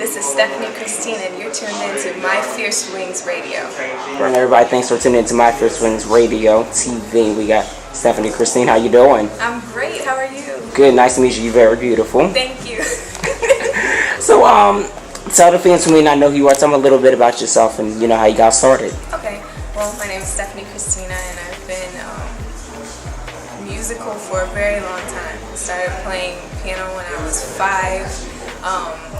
This is Stephanie Christine, and you're tuned in to My Fierce Wings Radio. Right, everybody, thanks for tuning in to My Fierce Wings Radio TV. We got Stephanie Christine. How you doing? I'm great. How are you? Good. Nice to meet you. You're very beautiful. Thank you. So, tell the fans who may not know who you are. Tell them a little bit about yourself and how you got started. Okay. Well, my name is Stephanie Christina, and I've been musical for a very long time. I started playing piano when I was 5.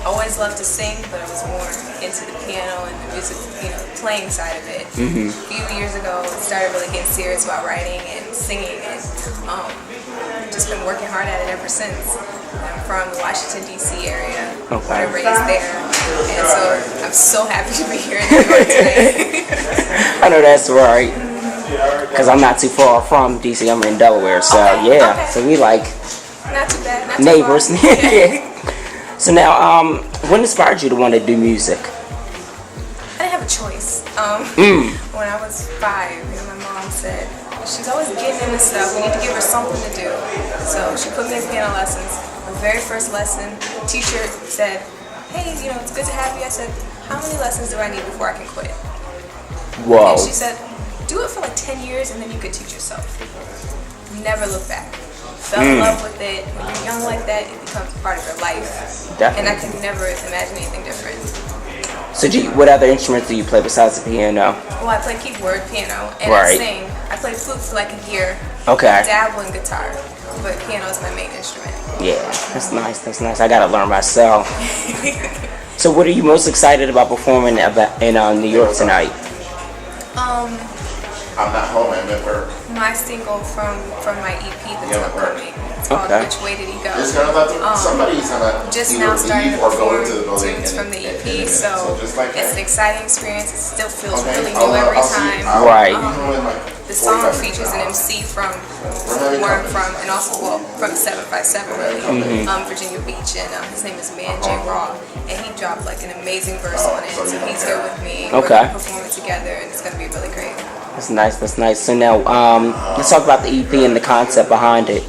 Always loved to sing, but I was more into the piano and the music, playing side of it. Mm-hmm. A few years ago, I started really getting serious about writing and singing, and just been working hard at it ever since. I'm from the Washington, D.C. area. Okay. I was raised there, and so I'm so happy to be here in New York today. I know that's right, because I'm not too far from D.C. I'm in Delaware, so Okay. So we like Not too bad. Not too neighbors. far. Yeah. So now, what inspired you to want to do music? I didn't have a choice. When I was 5, my mom said, she's always getting into stuff, we need to give her something to do. So she put me in piano lessons. My very first lesson, the teacher said, hey, it's good to have you. I said, how many lessons do I need before I can quit? Whoa. And she said, do it for like 10 years and then you could teach yourself. Never look back. Fell in love with it. When you're young like that, it becomes part of your life. Definitely. And I could never imagine anything different. So, what other instruments do you play besides the piano? Well, I play keyboard, piano, and Right. I sing. I played flute for like a year. Okay. I dabble in guitar, but piano is my main instrument. Yeah, that's nice. That's nice. I gotta learn myself. So, what are you most excited about performing in New York tonight? I'm not home. I'm at work. My single from my EP that's upcoming. It's called Okay. Which Way Did He Go? Just gonna let somebody's gonna Just either now starting leave to or go perform into the building tunes from the EP, and so just like it's that. an exciting experience. It still feels Okay, really new every I'll see- time. I'll Right. be home in like The song 45 features an minutes. MC from having where I'm company. from, and also from 757 really, Virginia Beach, and his name is Man J. Raw, and he dropped like an amazing verse on it. So he's here with me. Okay. We're gonna perform it together, and it's gonna be really great. That's nice. That's nice. So now, let's talk about the EP and the concept behind it.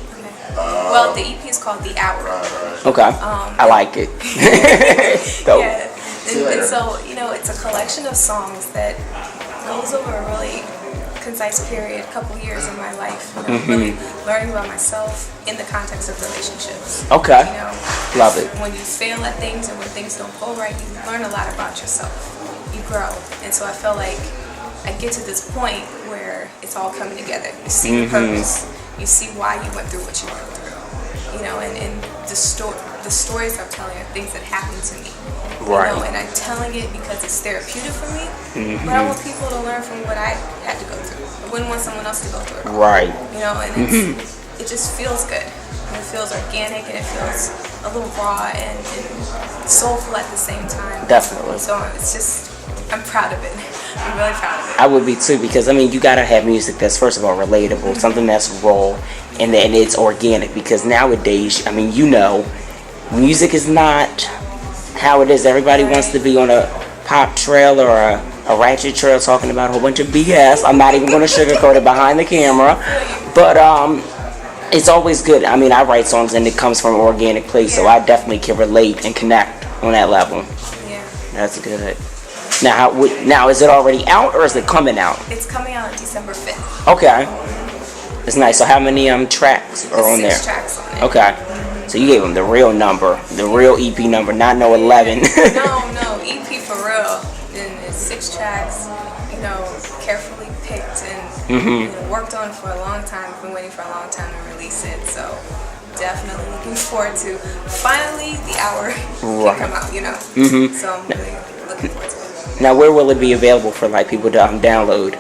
Well, the EP is called The Hour. Okay. I like it. Dope. Yeah, and so it's a collection of songs that goes over a really concise period, a couple years in my life. Really learning about myself in the context of relationships. Okay. Love it. When you fail at things and when things don't go right, you learn a lot about yourself. You grow, and so I feel like I get to this point where it's all coming together. You see the purpose. You see why you went through what you went through. And the stories I'm telling are things that happened to me. Right. And I'm telling it because it's therapeutic for me. But I want people to learn from what I had to go through. I wouldn't want someone else to go through it. Right. And it just feels good. It feels organic and it feels a little raw and soulful at the same time. Definitely. So it's just, I'm proud of it. I'm really proud of it. I would be too, because you gotta have music that's first of all relatable, something that's raw, and then it's organic. Because nowadays, music is not how it is. Everybody wants to be on a pop trail or a ratchet trail talking about a whole bunch of BS. I'm not even gonna sugarcoat it behind the camera, but it's always good. I write songs and it comes from an organic place, so I definitely can relate and connect on that level. Yeah. That's good. Now, is it already out or is it coming out? It's coming out on December 5th. Okay. It's nice. So how many tracks are on there? 6 tracks on it. Okay. So you gave them the real number, the real EP number, not no 11. No, EP for real. And it's 6 tracks, carefully picked and worked on for a long time. I've been waiting for a long time to release it, so definitely looking forward to finally the hour can come out, So I'm really looking forward to it. Now, where will it be available for people to download?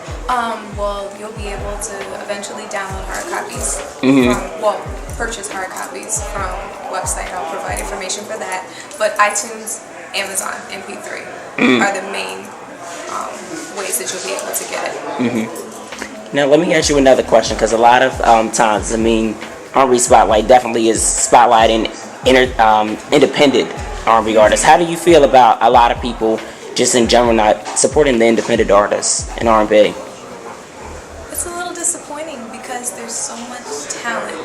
Well, you'll be able to eventually download hard copies. Purchase hard copies from website. I'll provide information for that. But iTunes, Amazon, MP3 are the main ways that you'll be able to get it. Now, let me ask you another question, because a lot of times, R&B Spotlight definitely is spotlighting independent R&B artists. How do you feel about a lot of people just in general not supporting the independent artists in R&B? It's a little disappointing because there's so much talent.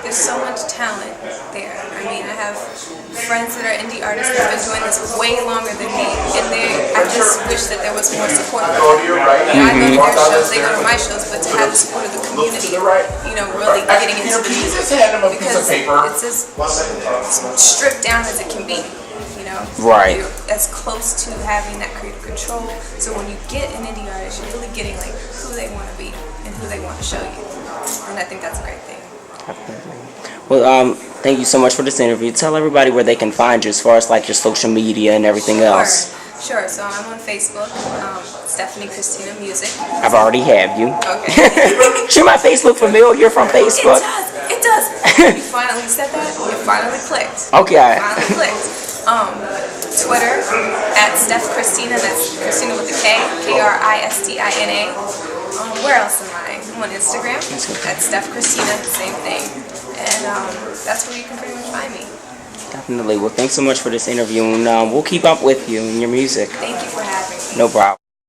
There's so much talent there. I have friends that are indie artists that have been doing this way longer than me, and I just wish that there was more support for them. You know, I go to their shows, they go to my shows, but to have the support of the community, you know, really getting into the music, because it's as stripped down as it can be. You know, Right. You're as close to having that creative control. So when you get an indie artist, you're really getting like who they want to be and who they want to show you, and I think that's a great thing. Well, thank you so much for this interview. Tell everybody where they can find you as far as like your social media and everything else. Sure. So I'm on Facebook, Stephanie Christina Music. I've already have you. Okay. Should my face look familiar from Facebook? It does. You finally said that. It finally clicked. Okay. Finally clicked. Twitter @Steph Christina. That's Christina with a K. Kristina. Where else am I? I'm on Instagram @Steph Christina. Same thing. And that's where you can pretty much find me. Definitely. Well, thanks so much for this interview, and we'll keep up with you and your music. Thank you for having me. No problem.